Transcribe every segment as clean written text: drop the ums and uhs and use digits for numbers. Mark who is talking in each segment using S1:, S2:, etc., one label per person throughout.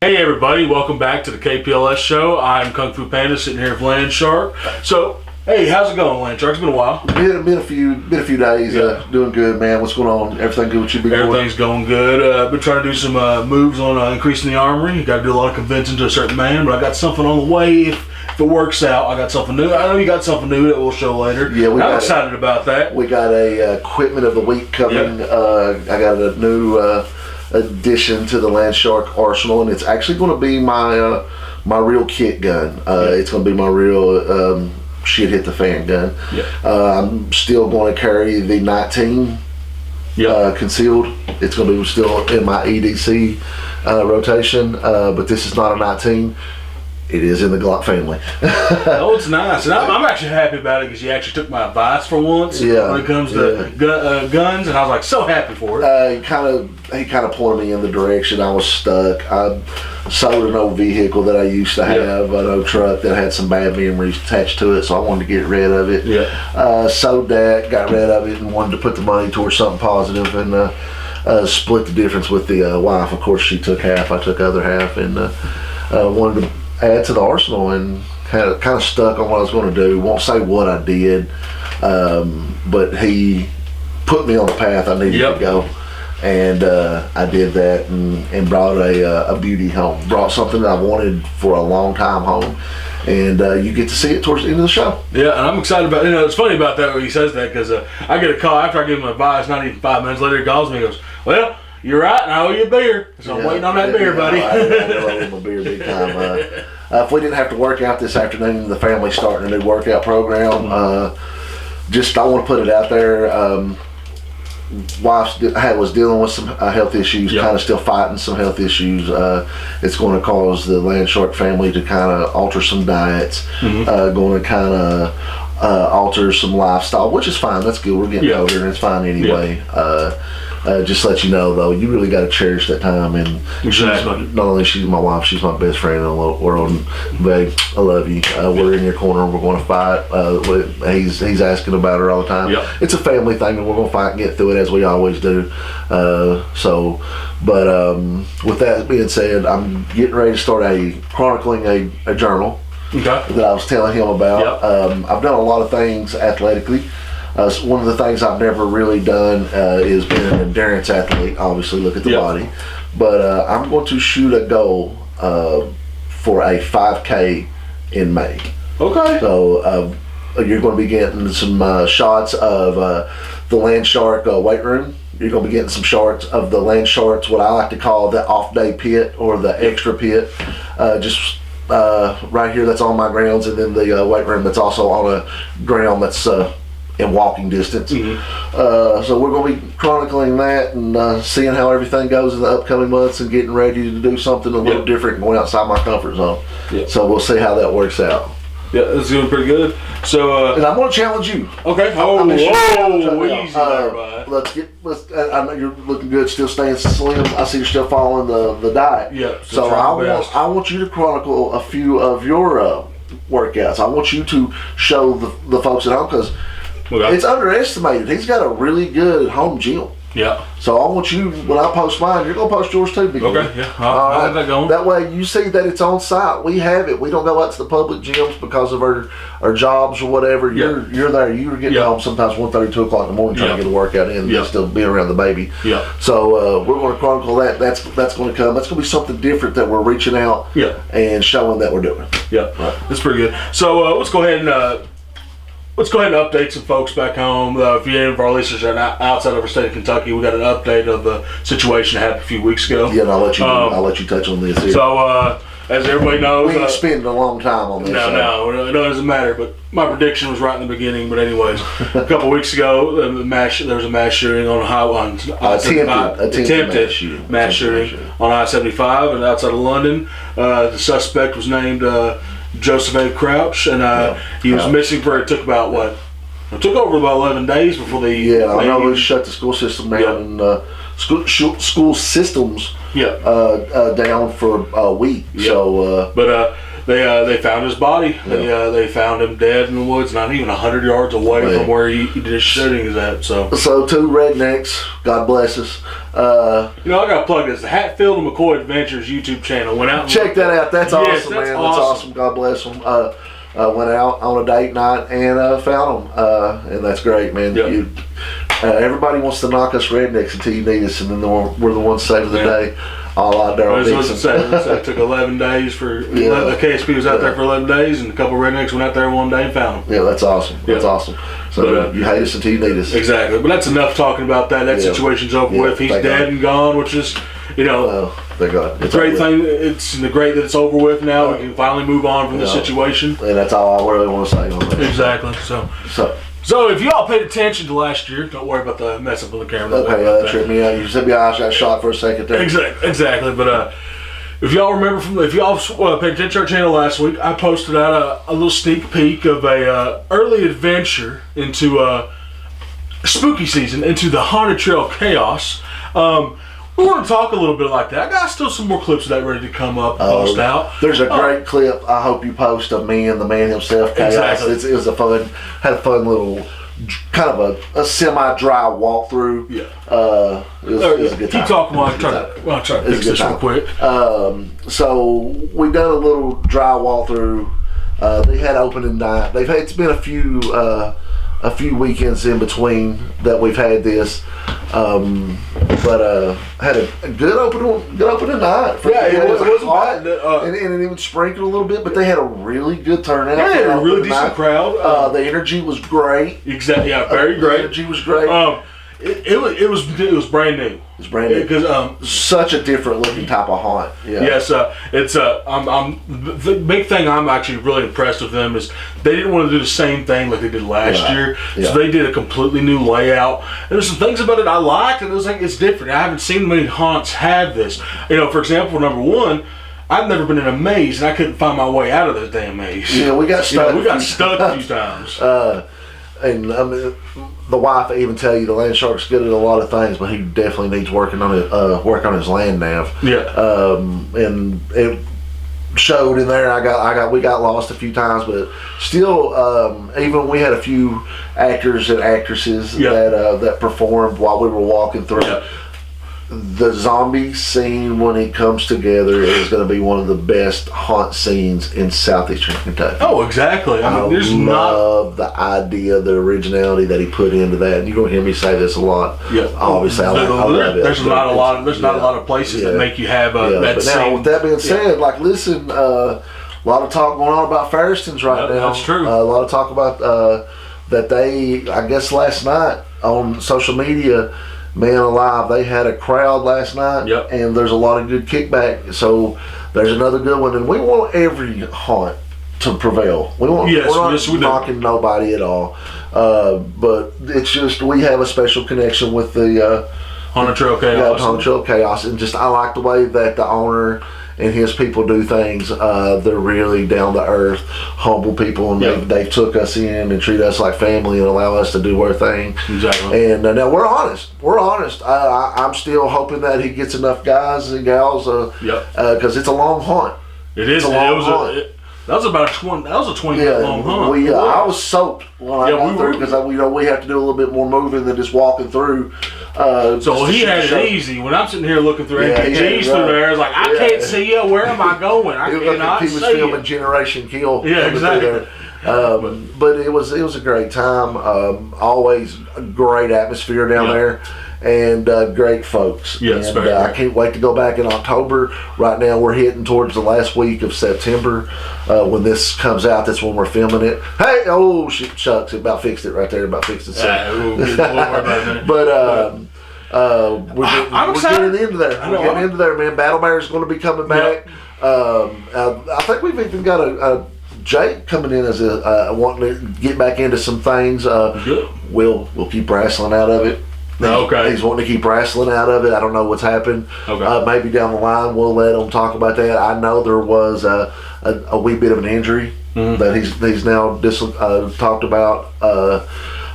S1: Hey everybody, welcome back to the KPLS show. I'm Kung Fu Panda sitting here with LandShark. So, hey, how's it going, LandShark? It's been a while.
S2: Been a few days. Doing good, man. What's going on? Everything good with you?
S1: Everything's going good. Been trying to do some moves on increasing the armory. You got to do a lot of convincing to a certain man, but I got something on the way. If it works out, I got something new. I know you got something new that we'll show later.
S2: Yeah,
S1: I'm excited about that.
S2: We got a equipment of the week coming. Yep. I got a new addition to the LandShark arsenal, and it's actually going to be my my real kit gun. It's going to be my real shit hit the fan gun. I'm still going to carry the 19 concealed. It's going to be still in my EDC rotation, but this is not a 19. It is in the Glock family.
S1: Oh, it's nice, and I'm actually happy about it because you actually took my advice for once when it comes to guns, and I was like so happy for it.
S2: He kind of pointed me in the direction. I was stuck. I sold an old vehicle that I used to have, an old truck that had some bad memories attached to it, so I wanted to get rid of it. Sold that, got rid of it, and wanted to put the money towards something positive, and split the difference with the wife. Of course, she took half, I took the other half, and wanted to add to the arsenal, and kind of stuck on what I was going to do. Won't say what I did, but he put me on the path I needed to go, and I did that, and brought a beauty home. Brought something that I wanted for a long time home, and you get to see it towards the end of the show. Yeah,
S1: and I'm excited about it. It's funny about that when he says that, because I get a call after I give him advice. Not even 5 minutes later, he calls me and goes, "Well, you're right, and I owe you a beer." So I'm waiting on that beer, buddy.
S2: I owe him a beer big time. If we didn't have to work out this afternoon, the family's starting a new workout program. I want to put it out there. Wife was dealing with some health issues, kind of still fighting some health issues. It's going to cause the LandShark family to kind of alter some diets, going to kind of alter some lifestyle, which is fine. That's good. We're getting older, and it's fine anyway. Just let you know, though, you really got to cherish that time. And not only she's my wife, she's my best friend in the world. And babe, I love you. We're in your corner. We're going to fight. He's asking about her all the time. It's a family thing, and we're going to fight and get through it as we always do. With that being said, I'm getting ready to start chronicling a journal that I was telling him about. I've done a lot of things athletically. One of the things I've never really done is been an endurance athlete. Obviously, look at the body, but I'm going to shoot a goal for a 5K in May. Okay. So you're going to be getting some shots of the LandShark weight room. You're going to be getting some shots of the LandShark's, what I like to call the off-day pit or the extra pit. Right here, that's on my grounds, and then the weight room that's also on a ground that's in walking distance. So we're going to be chronicling that and seeing how everything goes in the upcoming months, and getting ready to do something a little different and going outside my comfort zone. So we'll see how that works out. Yeah,
S1: it's doing pretty good. So
S2: and I'm going to challenge you.
S1: Okay. Easy there,
S2: I know you're looking good, still staying slim. I see you're still following the diet. So I want you to chronicle a few of your workouts. I want you to show the folks at home, because it's underestimated. He's got a really good home gym. So I want you, when I post mine, you're going to post yours too.
S1: I'll have that going.
S2: That way you see that it's on site. We have it. We don't go out to the public gyms because of our jobs or whatever. You're there. You're getting home sometimes 1:30, 2 o'clock in the morning trying to get a workout in and still being around the baby. So we're going to chronicle that. That's going to come. That's going to be something different that we're reaching out and showing that we're doing.
S1: That's pretty good. So let's go ahead and update some folks back home. If any of our listeners are outside of our state of Kentucky, we got an update of the situation that happened a few weeks ago.
S2: Yeah, and I'll let you touch on this here.
S1: So, as everybody knows,
S2: we ain't spending a long time on this.
S1: No, it doesn't matter. But my prediction was right in the beginning. But anyways, a couple of weeks ago, there was a mass shooting on attempted mass shooting on I-75 and outside of London. The suspect was named Joseph A. Crouch, and he was missing for, it took over about 11 days before they...
S2: I know we shut the school system down, and school systems down for a week.
S1: But They found his body.
S2: Yeah.
S1: They found him dead in the woods, not even 100 yards away from where he did his shootings at. So
S2: two rednecks, God bless us.
S1: I got to plug this. The Hatfield and McCoy Adventures YouTube channel went out.
S2: Check that out. That's awesome,
S1: that's
S2: man.
S1: awesome.
S2: That's awesome. God bless them. Went out on a date night and found them, and that's great, man.
S1: Yep.
S2: Everybody wants to knock us rednecks until you need us, and then we're the ones saving the day. All out there.
S1: It took 11 days for the KSP was out there for 11 days, and a couple of rednecks went out there one day and found them.
S2: Yeah, that's awesome. That's awesome. So you hate us until you need us.
S1: Exactly. But that's enough talking about that. That situation's over with. He's dead and gone, which is, thank God. It's great thing. It's great that it's over with now. We can finally move on from this situation.
S2: And that's all I really want to say on that.
S1: Exactly. So if y'all paid attention to last year, don't worry about the mess up on the camera.
S2: Okay, that tripped me out. You said my eyes got shot for a second there.
S1: Exactly. But if y'all remember if y'all paid attention to our channel last week, I posted out a little sneak peek of a early adventure into spooky season, into the Haunted Trail Chaos. We want to talk a little bit like that. I got still some more clips of that ready to come up, post out.
S2: There's a great clip I hope you post of me and the man himself, Chaos.
S1: Exactly.
S2: It was had a fun little, kind of a semi-dry walkthrough.
S1: Yeah.
S2: It was a good time.
S1: Keep talking while I try to fix this real quick.
S2: So we've done a little dry walkthrough. They had opening night. It's been a few weekends in between that we've had this, but had a good opening night.
S1: It wasn't
S2: hot,
S1: bad.
S2: And it even sprinkled a little bit, but they had a really good turnout.
S1: Yeah, they had a really decent crowd.
S2: The energy was great.
S1: Exactly. Yeah, very great.
S2: The energy was great.
S1: It was brand new.
S2: It's brand new
S1: because
S2: such a different looking type of haunt. Yeah.
S1: Yes, it's the big thing I'm actually really impressed with them is they didn't want to do the same thing like they did last year. So they did a completely new layout. And there's some things about it I liked, and I was like, it's different. I haven't seen many haunts have this. For example, number one, I've never been in a maze, and I couldn't find my way out of this damn maze.
S2: Yeah, we got stuck.
S1: We got stuck a few times.
S2: And I mean, the wife even tell you the LandShark's good at a lot of things, but he definitely needs work on his land nav.
S1: Yeah.
S2: And it showed in there. We got lost a few times, but still, even we had a few actors and actresses that performed while we were walking through.
S1: Yeah.
S2: The zombie scene, when it comes together, is going to be one of the best haunt scenes in southeastern Kentucky.
S1: Oh, exactly. I
S2: love the idea, the originality that he put into that. And you're going to hear me say this a lot.
S1: Yeah.
S2: Obviously, I love it.
S1: There's not a lot of places that make you have that
S2: but
S1: scene.
S2: now, with that being said, listen, a lot of talk going on about Ferriston's right now.
S1: That's true.
S2: A lot of talk about that they, I guess last night on social media, man alive, they had a crowd last night, and there's a lot of good kickback. So there's another good one, and we want every haunt to prevail. We're not knocking nobody at all, but it's just we have a special connection with the
S1: Haunted Trail Chaos.
S2: Haunted Trail Chaos, and just I like the way that the owner and his people do things. They're really down to earth, humble people, and they took us in and treat us like family and allow us to do our thing.
S1: Exactly.
S2: And now we're honest. I'm still hoping that he gets enough guys and gals, because it's a long hunt.
S1: It is. That was about a 20-minute long hunt.
S2: I was soaked when I got through, because we have to do a little bit more moving than just walking through.
S1: So he had it easy. When I'm sitting here looking through MPGs through there, it's like, I can't see you. Where am I going? I cannot see you. He was
S2: filming Generation Kill.
S1: Yeah, exactly.
S2: But it was a great time. Always a great atmosphere down there. And great folks.
S1: Yes,
S2: I can't wait to go back in October. Right now we're hitting towards the last week of September. When this comes out, that's when we're filming it. Hey, shucks, about fixed it right there. About fixed it. But we're getting into there. We're getting into there, man. Battle Bear's going to be coming back. I think we've even got a Jake coming in as wanting to get back into some things. We'll keep wrestling out of it. He's wanting to keep wrestling out of it. I don't know what's happened. Maybe down the line we'll let him talk about that. I know there was a wee bit of an injury that he's now talked about.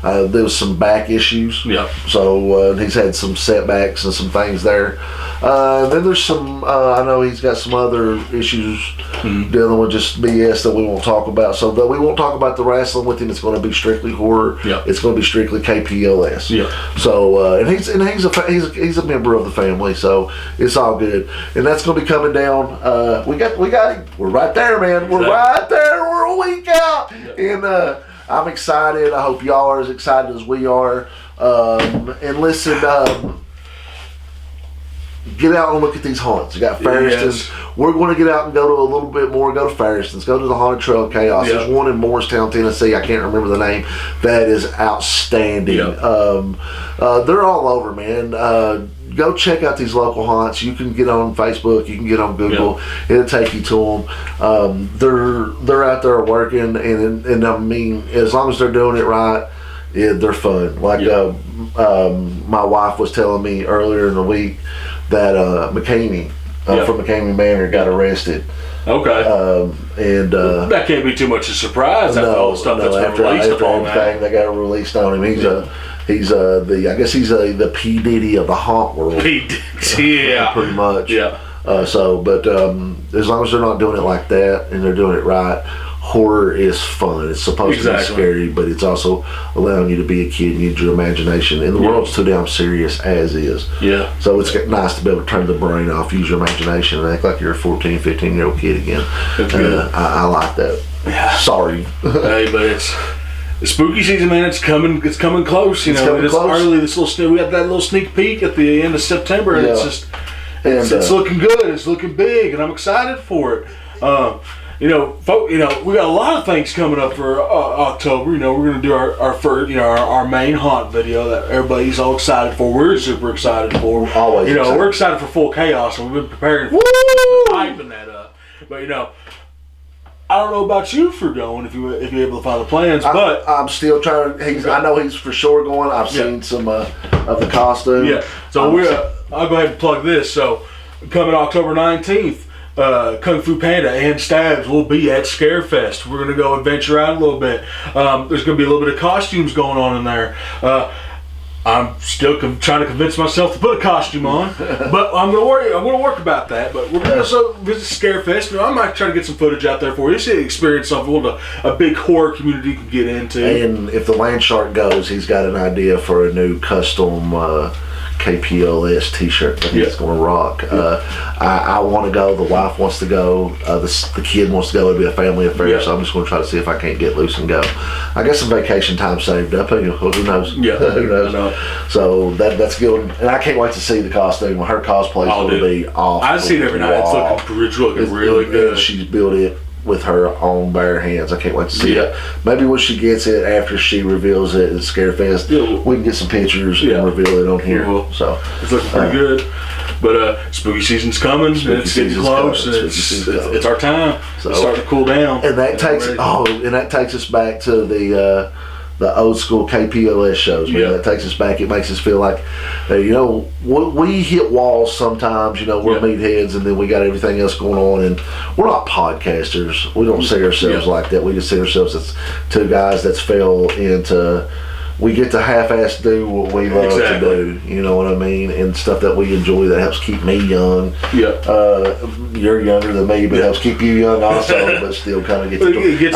S2: There was some back issues.
S1: Yeah.
S2: So he's had some setbacks and some things there. Then there's some, I know he's got some other issues dealing with just BS that we won't talk about. So that we won't talk about the wrestling with him. It's going to be strictly horror.
S1: Yeah.
S2: It's going to be strictly KPLS.
S1: Yeah.
S2: So and he's a member of the family. So it's all good. And that's going to be coming down. We got him. We're right there, man. We're right there. We're a week out. Yeah. And I'm excited. I hope y'all are as excited as we are. And listen, get out and look at these haunts. You got Ferriston's. Yes. We're going to get out and go to a little bit more. Go to Ferriston's. Go to the Haunted Trail of Chaos. There's one in Morristown, Tennessee. I can't remember the name. That is outstanding. They're all over, man. Go check out these local haunts. You can get on Facebook. You can get on Google. It'll take you to them. They're out there working, and I mean, as long as they're doing it right, they're fun. Like my wife was telling me earlier in the week that McCamey from McCamey Manor got arrested.
S1: Okay.
S2: And
S1: that can't be too much of a surprise after all the stuff that's been released upon
S2: that. They got released on him. He's I guess he's the P Diddy of the haunt world.
S1: P Diddy, yeah,
S2: pretty much.
S1: Yeah.
S2: But as long as they're not doing it like that and they're doing it right, horror is fun. It's supposed to be scary, but it's also allowing you to be a kid and use your imagination. And the world's too damn serious as is.
S1: Yeah.
S2: So it's nice to be able to turn the brain off, use your imagination, and act like you're a 14, 15-year-old kid again. I like that.
S1: Yeah.
S2: Sorry.
S1: Hey, but it's spooky season, man. It's coming close. It's early. We got that little sneak peek at the end of September, and it's looking good. It's looking big, and I'm excited for it. We got a lot of things coming up for October. We're going to do our first, our main haunt video that everybody's all excited for. We're super excited for.
S2: Always.
S1: We're excited for Full Chaos, and we've been preparing for hyping that up. But I don't know about you for going if you're able to find the plans, but
S2: I'm still trying. I know he's for sure going. I've seen some of the costume.
S1: Yeah. So I'll go ahead and plug this. So coming October 19th. Kung Fu Panda and Stabs will be at Scarefest. We're going to go adventure out a little bit. There's going to be a little bit of costumes going on in there. I'm still trying to convince myself to put a costume on, but I'm going to work about that. But we're going to visit Scarefest. I might try to get some footage out there for you to experience something a big horror community can get into.
S2: And if the LandShark goes, he's got an idea for a new custom KPLS t-shirt that he's going to rock. I want to go. The wife wants to go. The kid wants to go. It'll be a family affair, so I'm just going to try to see if I can't get loose and go. I got some vacation time saved up. Who knows?
S1: Yeah,
S2: who knows? So that's good. And I can't wait to see the costume. Her cosplay will be off.
S1: I see it every night. It's looking really good.
S2: She's built it with her own bare hands. I can't wait to see it. Maybe when she gets it, after she reveals it at Scarefest, we can get some pictures and reveal it on here. So
S1: it's looking pretty good. But spooky season's coming. It's getting close. It's our time. So it's starting to cool down.
S2: And that takes us back to the old school KPLS shows, man. That takes us back. It makes us feel like, we hit walls sometimes. We're meatheads, and then we got everything else going on, and we're not podcasters. We don't see ourselves like that. We just see ourselves as two guys that's fell into. We get to half-ass do what we love to do. You know what I mean? And stuff that we enjoy that helps keep me young.
S1: Yeah.
S2: You're younger than me, but it helps keep you young also, but still kind of get to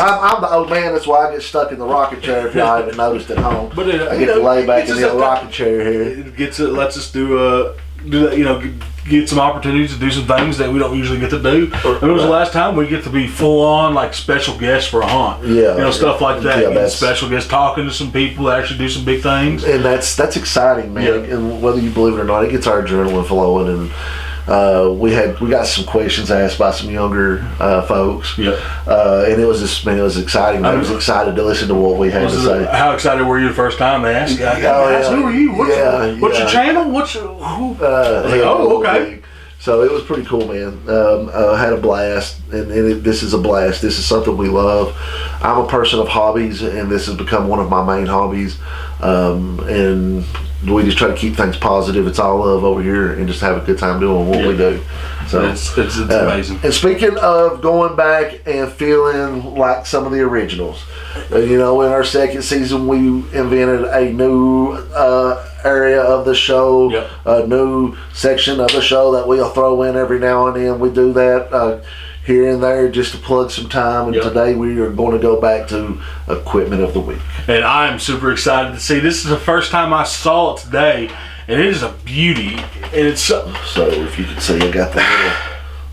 S2: I'm the old man, that's why I get stuck in the rocking chair if y'all haven't noticed at home. But I get to lay back in the rocking chair here.
S1: It lets us do that, get some opportunities to do some things that we don't usually get to do. When was the last time we get to be full on like special guests for a haunt? Stuff like that. Getting special guests, talking to some people that actually do some big things.
S2: And that's exciting, man. And whether you believe it or not, it gets our adrenaline flowing. And we got some questions asked by some younger folks. And it was exciting. I was excited to listen to what we had to say.
S1: How excited were you the first time they asked? Who are you? What's your channel? Okay.
S2: So it was pretty cool, man. I had a blast, and this is a blast. This is something we love. I'm a person of hobbies, and this has become one of my main hobbies. and we just try to keep things positive. It's all love over here, and just have a good time doing what we do. So
S1: it's amazing.
S2: And speaking of going back and feeling like some of the originals, in our second season, we invented a new area of the show, a new section of the show that we'll throw in every now and then. We do that here and there just to plug some time, and today we are going to go back to equipment of the week.
S1: And I am super excited to see. This is the first time I saw it today, and it is a beauty. And it's
S2: so if you can see, I got the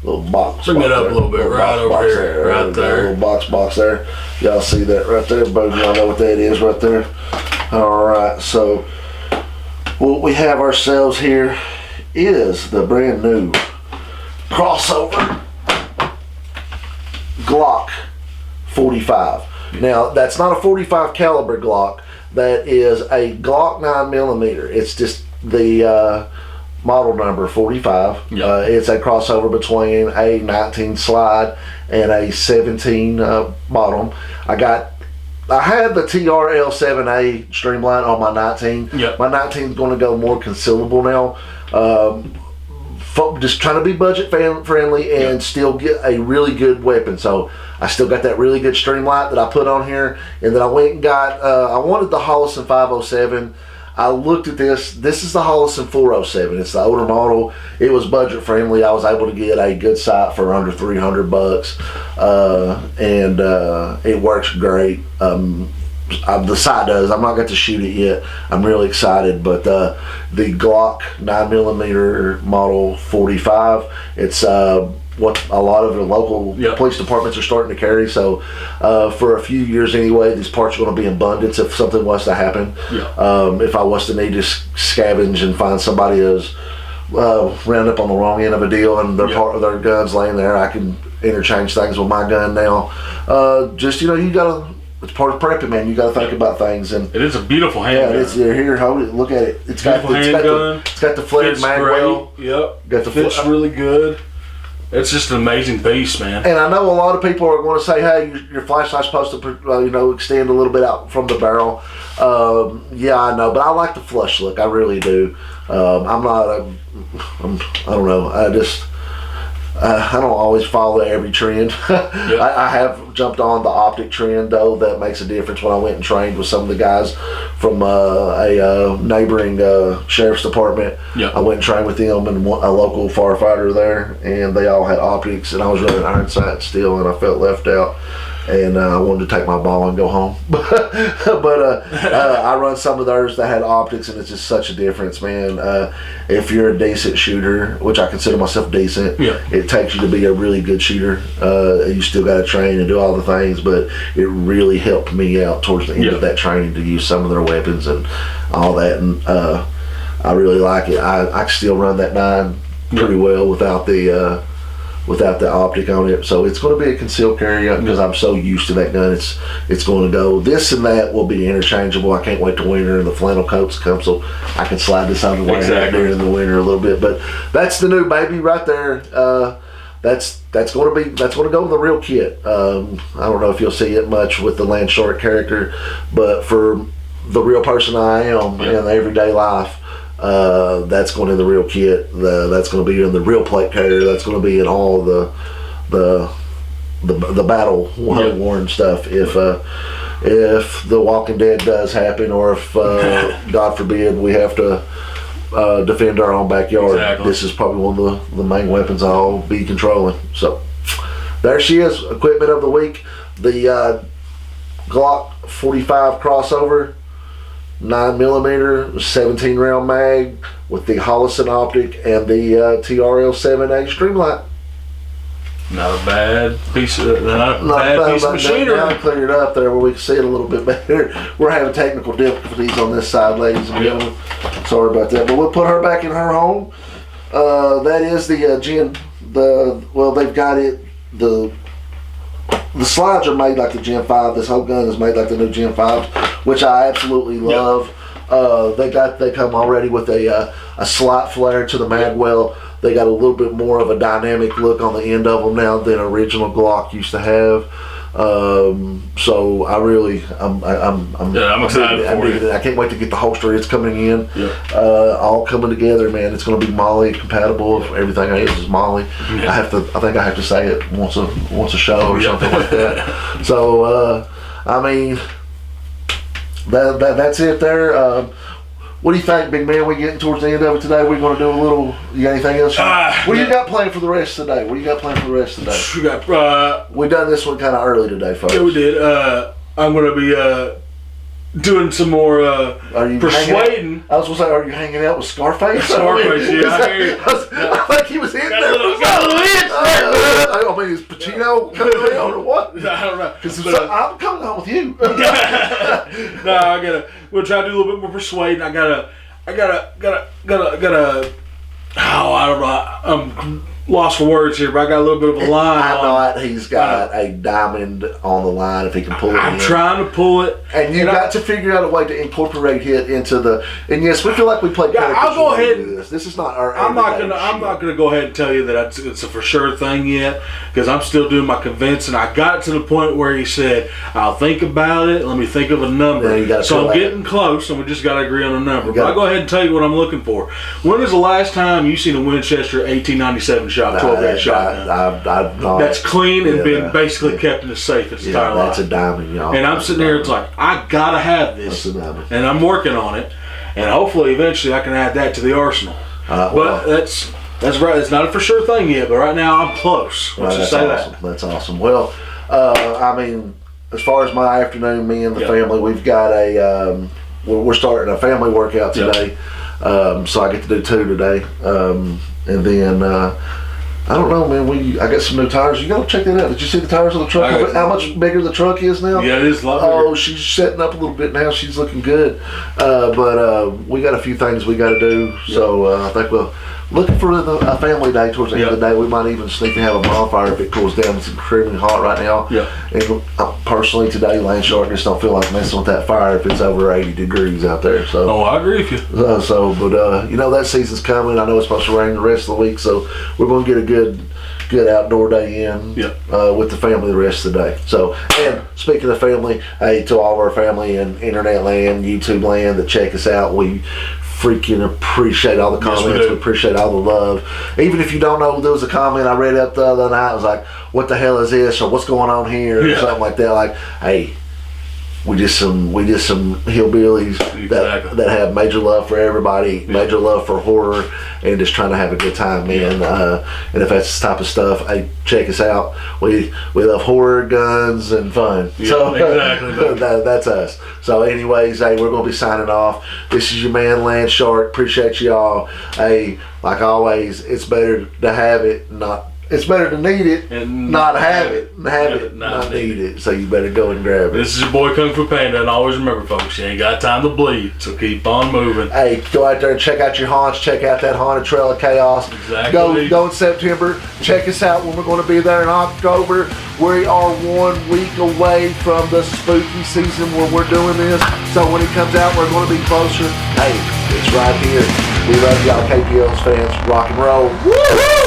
S2: little box.
S1: Bring it up a little bit, right over here, right there.
S2: Little box there. Y'all see that right there? Both y'all know what that is right there. All right, so what we have ourselves here is the brand new crossover Glock 45. Now, that's not a 45 caliber Glock. That is a Glock 9mm. It's just the model number 45. It's a crossover between a 19 slide and a 17 bottom. I had the TRL7A Streamline on my 19. My 19 is going to go more concealable now. Just trying to be budget friendly and still get a really good weapon. So I still got that really good Streamlight that I put on here, and then I went and got I wanted the Hollison 507. I looked at this is the Hollison 407. It's the older model. It was budget friendly. I was able to get a good sight for under $300, and it works great. The sight does. I'm not got to shoot it yet. I'm really excited, but the Glock 9mm model 45, it's what a lot of the local police departments are starting to carry. So for a few years anyway, these parts are going to be in abundance if something was to happen. If I was to need to scavenge and find somebody who's round up on the wrong end of a deal and their part of their guns laying there, I can interchange things with my gun now. You gotta. It's part of prepping, man. You got to think about things, and
S1: it is a beautiful handgun.
S2: Yeah, it's here. Hold it. Look at it. It's got the flared magwell.
S1: Got the fits really good. It's just an amazing piece, man.
S2: And I know a lot of people are going to say, "Hey, your flashlight's supposed to, extend a little bit out from the barrel." Yeah, I know, but I like the flush look. I really do. I don't know. I don't always follow every trend. I have jumped on the optic trend, though. That makes a difference. When I went and trained with some of the guys from a neighboring sheriff's department, I went and trained with them and a local firefighter there, and they all had optics, and I was running iron sight still, and I felt left out. And I wanted to take my ball and go home. but I run some of theirs that had optics, and it's just such a difference, man. If you're a decent shooter, which I consider myself decent, it takes you to be a really good shooter. You still got to train and do all the things, but it really helped me out towards the end of that training to use some of their weapons and all that. And I really like it. I still run that 9 pretty well without the optic on it, so it's going to be a concealed carry because I'm so used to that gun. It's going to go. This and that will be interchangeable. I can't wait to winter and the flannel coats come, so I can slide this on the way out there in the winter a little bit. But that's the new baby right there. That's going to go with the real kit. I don't know if you'll see it much with the LandShark character, but for the real person I am in everyday life, that's going in the real kit. That's going to be in the real plate carrier. That's going to be in all the battle worn stuff. If the Walking Dead does happen, or if God forbid we have to defend our own backyard, this is probably one of the main weapons I'll be controlling. So there she is, equipment of the week. The Glock 45 crossover. 9mm 17 round mag with the Hollison optic and the TRL7A Streamlight.
S1: Not a bad piece of machinery.
S2: Now I cleared it up there where we can see it a little bit better. We're having technical difficulties on this side, ladies and gentlemen. Sorry about that, but we'll put her back in her home. That is the they've got it. The slides are made like the Gen 5. This whole gun is made like the new Gen 5s, which I absolutely love. They come already with a slight flare to the magwell. They got a little bit more of a dynamic look on the end of them now than original Glock used to have. So I really, I'm
S1: excited for it.
S2: I can't wait to get the holster. It's coming in,
S1: Yeah.
S2: all coming together, man. It's going to be Molly compatible. Everything is Molly.
S1: Yeah.
S2: I think I have to say it once a show or something like that. So I mean, that's it there. What do you think, big man? We getting towards the end of it today. We're going to do a little. You got anything else? What do you got planned for the rest of the day? What do you got planned for the rest of the day?
S1: We got.
S2: We done this one kind of early today, folks.
S1: Yeah, we did. I'm going to be doing some more persuading.
S2: I was going to say, are you hanging out with Scarface?
S1: Scarface, yeah. I hear you.
S2: I think he was in there.
S1: Got a little itch.
S2: I mean, is Pacino coming on or what?
S1: I don't know.
S2: Because I'm coming on with you.
S1: No, we'll try to do a little bit more persuading. I gotta. Oh, I don't know. I'm lost for words here, but I got a little bit of a line.
S2: I thought he's got a diamond on the line if he can pull it.
S1: I'm trying to pull it,
S2: and you got to figure out a way to incorporate it into the. And yes, we feel like we played.
S1: Yeah, I'll go ahead.
S2: This is not our.
S1: I'm not gonna go ahead and tell you that it's a for sure thing yet, because I'm still doing my convincing. I got to the point where he said, "I'll think about it. Let me think of a number." So I'm getting close, and we just got to agree on a number. But I'll go ahead and tell you what I'm looking for. When was the last time you seen a Winchester 1897 shot, 12-gauge shotgun? That's clean and been basically kept in the safe its entire life.
S2: That's a diamond, y'all.
S1: And I'm sitting there, it's like, I gotta have this, and I'm working on it, and hopefully eventually I can add that to the arsenal. But that's right. It's not a for sure thing yet, but right now I'm close. Let's just say
S2: awesome. That's awesome. Well, I mean, as far as my afternoon, me and the family, we've got we're starting a family workout today. So I get to do 2 today, and then. I don't know, man. I got some new tires. You gotta check that out. Did you see the tires on the truck? How much bigger the truck is now?
S1: Yeah, it is a lot bigger.
S2: Oh, she's setting up a little bit now. She's looking good. But we got a few things we got to do. So I think we're looking for a family day towards the end of the day. We might even sneak and have a bonfire if it cools down. It's extremely hot right now.
S1: Yeah.
S2: And personally today, LandShark just don't feel like messing with that fire if it's over 80 degrees out there. So.
S1: Oh, I agree with you.
S2: But you know, that season's coming. I know it's supposed to rain the rest of the week, so we're going to get a good outdoor day in with the family the rest of the day. So, and speaking of family, hey, to all of our family in internet land, YouTube land that check us out, we freaking appreciate all the comments. We appreciate all the love. Even if you don't know, there was a comment I read up the other night. It was like, "What the hell is this?" or "What's going on here?" or something like that. Like, hey. We just some hillbillies that have major love for everybody, major love for horror, and just trying to have a good time, man. And if that's the type of stuff, hey, check us out. We love horror, guns, and fun.
S1: Yeah,
S2: so
S1: exactly.
S2: That's us. So, anyways, hey, we're gonna be signing off. This is your man LandShark. Appreciate y'all. Hey, like always, it's better to have it, It's better to need it and not have it. Have it, not need it. So you better go and grab it.
S1: This is your boy Kung Fu Panda, and always remember, folks, you ain't got time to bleed, so keep on moving.
S2: Hey, go out there and check out your haunts. Check out that Haunted Trail of Chaos.
S1: Exactly.
S2: Go in September. Check us out when we're going to be there in October. We are 1 week away from the spooky season where we're doing this. So when it comes out, we're going to be closer. Hey, it's right here. We love y'all KPLS fans. Rock and roll. Woo-hoo!